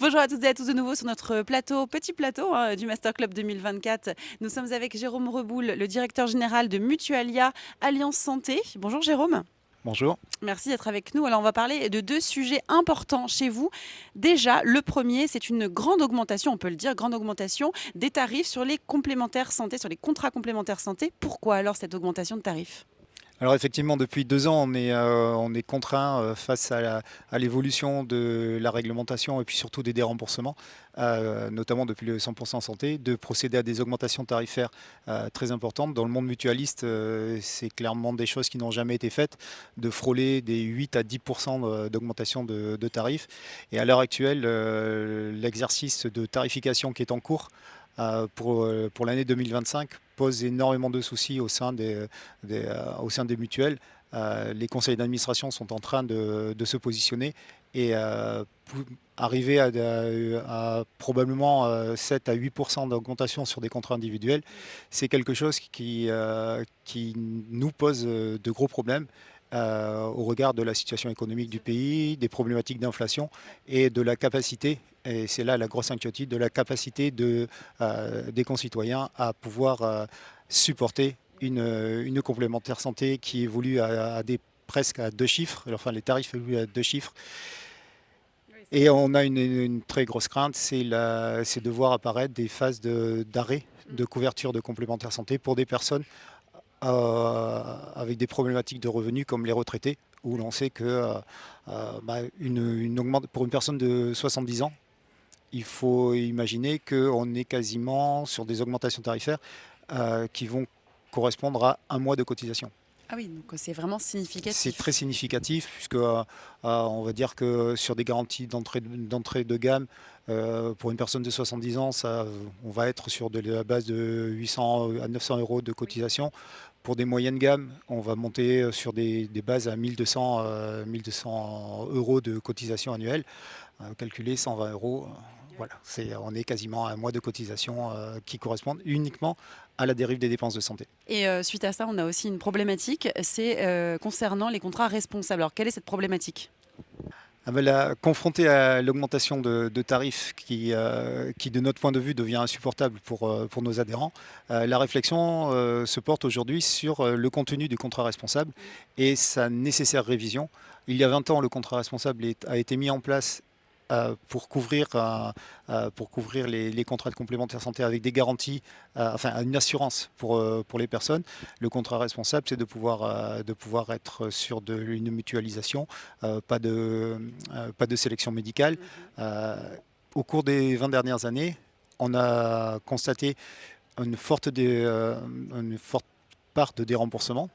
Bonjour à toutes et à tous de nouveau sur notre plateau, petit plateau du Master Club 2024. Nous sommes avec Jérôme Reboul, le directeur général de Mutualia Alliance Santé. Bonjour Jérôme. Bonjour. Merci d'être avec nous. Alors, on va parler de deux sujets importants chez vous. Déjà, le premier, c'est une grande augmentation, on peut le dire, grande augmentation des tarifs sur les complémentaires santé, sur les contrats complémentaires santé. Pourquoi alors cette augmentation de tarifs ? Alors effectivement, depuis 2 ans, on est contraint face à l'évolution de la réglementation et puis surtout des déremboursements, notamment depuis le 100% santé, de procéder à des augmentations tarifaires très importantes. Dans le monde mutualiste, c'est clairement des choses qui n'ont jamais été faites, de frôler des 8 à 10% d'augmentation de tarifs. Et à l'heure actuelle, l'exercice de tarification qui est en cours pour l'année 2025 pose énormément de soucis au sein des mutuelles. Les conseils d'administration sont en train de se positionner et arriver à probablement 7 à 8% d'augmentation sur des contrats individuels, c'est quelque chose qui nous pose de gros problèmes au regard de la situation économique du pays, des problématiques d'inflation et de la capacité, et c'est là la grosse inquiétude, de la capacité des concitoyens à pouvoir supporter une complémentaire santé qui évolue presque à 2 chiffres, enfin les tarifs évoluent à 2 chiffres. Et on a une très grosse crainte, c'est de voir apparaître des phases d'arrêt de couverture de complémentaire santé pour des personnes avec des problématiques de revenus comme les retraités, où l'on sait que pour une personne de 70 ans, il faut imaginer qu'on est quasiment sur des augmentations tarifaires qui vont correspondre à un mois de cotisation. Ah oui, donc c'est vraiment significatif. C'est très significatif puisque on va dire que sur des garanties d'entrée de gamme, pour une personne de 70 ans, on va être sur de la base de 800 à 900 euros de cotisation. Pour des moyennes gammes, on va monter sur des bases à 1200 euros de cotisation annuelle. Calculer 120 euros, voilà, on est quasiment à un mois de cotisation qui correspondent uniquement à la dérive des dépenses de santé. Et suite à ça, on a aussi une problématique, c'est concernant les contrats responsables. Alors, quelle est cette problématique ? Confronté à l'augmentation de tarifs qui, de notre point de vue, devient insupportable pour nos adhérents, la réflexion se porte aujourd'hui sur le contenu du contrat responsable et sa nécessaire révision. Il y a 20 ans, le contrat responsable a été mis en place pour couvrir les contrats de complémentaire santé avec des garanties, enfin une assurance pour les personnes. Le contrat responsable, c'est de pouvoir être sur une mutualisation, pas de sélection médicale. Au cours des 20 dernières années, on a constaté une forte part de déremboursement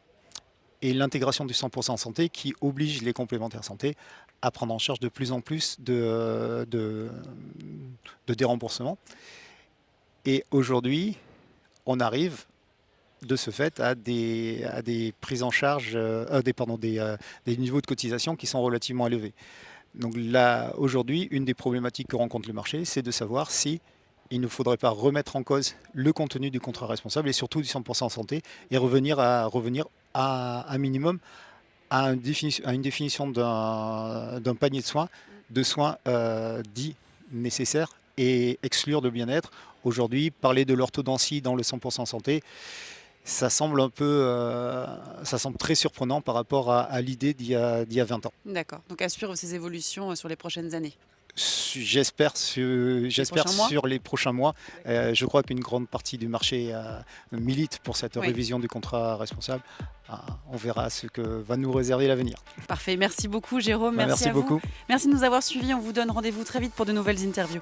et l'intégration du 100% santé qui oblige les complémentaires santé à prendre en charge de plus en plus de déremboursement. Et aujourd'hui, on arrive de ce fait à des prises en charge, des niveaux de cotisation qui sont relativement élevés. Donc là, aujourd'hui, une des problématiques que rencontre le marché, c'est de savoir si il ne faudrait pas remettre en cause le contenu du contrat responsable et surtout du 100% santé et revenir à un minimum à une définition d'un panier de soins dits nécessaires et exclure le bien-être. Aujourd'hui, parler de l'orthodontie dans le 100% santé, ça semble très surprenant par rapport à l'idée d'il y a 20 ans. D'accord, donc à suivre ces évolutions sur les prochaines années. J'espère sur les prochains mois. Je crois qu'une grande partie du marché milite pour cette révision du contrat responsable. On verra ce que va nous réserver l'avenir. Parfait, merci beaucoup Jérôme. Merci à vous. beaucoup. Merci de nous avoir suivis. On vous donne rendez-vous très vite pour de nouvelles interviews.